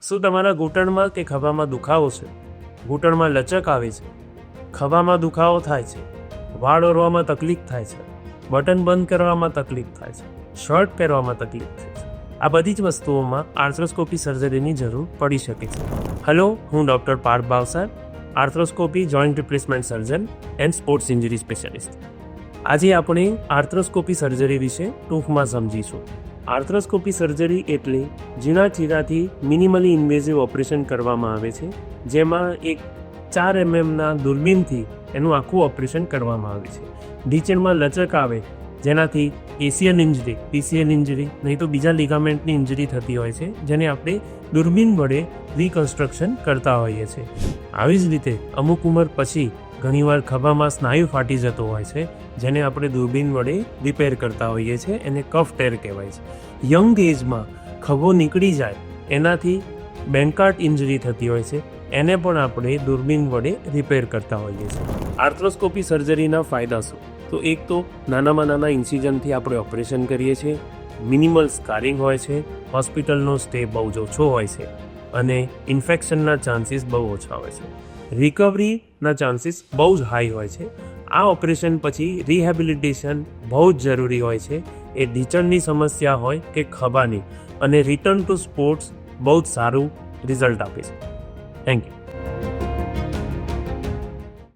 શું તમારા ઘૂંટણમાં કે ખભામાં દુખાવો છે? ઘૂંટણમાં લચક આવે છે? ખભામાં દુખાવો થાય છે? વાળ ઓરવામાં તકલીફ થાય છે? બટન બંધ કરવામાં તકલીફ થાય છે? શર્ટ પહેરવામાં તકલીફ થાય છે? આ બધી જ વસ્તુઓમાં આર્થ્રોસ્કોપી સર્જરીની જરૂર પડી શકે છે. હેલો, હું doctor Parth Bhavsar, arthroscopy joint replacement surgeon and sports injury specialist. આજે આપણે આર્થ્રોસ્કોપી સર્જરી વિશે ટૂંકમાં સમજીશું. આર્થ્રોસ્કોપી સર્જરી એટલે ઝીણા ચીરાથી મિનિમલી ઇન્વેઝિવ ઓપરેશન કરવામાં આવે છે, જેમાં એક 4 mmના દૂરબીનથી એનું આખું ઓપરેશન કરવામાં આવે છે. ઢીંચણમાં લચક આવે જેનાથી એસીએલ ઇન્જરી, પીસીએલ ઇન્જરી, નહીં તો બીજા લિગામેન્ટની ઇન્જરી થતી હોય છે, જેને આપણે દૂરબીન વડે રિકન્સ્ટ્રક્શન કરતા હોઈએ છીએ. આવી જ રીતે અમુક ઉંમર પછી ઘણીવાર ખભામાં સ્નાયુ ફાટી જતો હોય છે, જેને આપણે દૂરબીન વડે રિપેર કરતા હોઈએ છીએ. એને કફ ટેર કહેવાય છે. યંગ એજમાં ખભો નીકળી જાય એનાથી બેન્કાર્ટ ઇન્જરી થતી હોય છે, એને પણ આપણે દૂરબીન વડે રિપેર કરતા હોઈએ છીએ. આર્થ્રોસ્કોપી સર્જરીના ફાયદા શું? તો એક તો નાનામાં નાના ઇન્સિઝનથી આપણે ઓપરેશન કરીએ છીએ, મિનિમલ સ્કારિંગ હોય છે, હોસ્પિટલનો સ્ટે બહુ જ ઓછો હોય છે અને ઇન્ફેક્શનના ચાન્સીસ બહુ ઓછા હોય છે. રિકવરીના ચાન્સીસ બહુ જ હાઈ હોય છે. આ ઓપરેશન પછી રિહેબિલિટેશન બહુ જ જરૂરી હોય છે, એ ઢીંચણની સમસ્યા હોય કે ખભાની, અને રિટર્ન ટુ સ્પોર્ટ્સ બહુ જ સારું રિઝલ્ટ આપે છે. Thank you.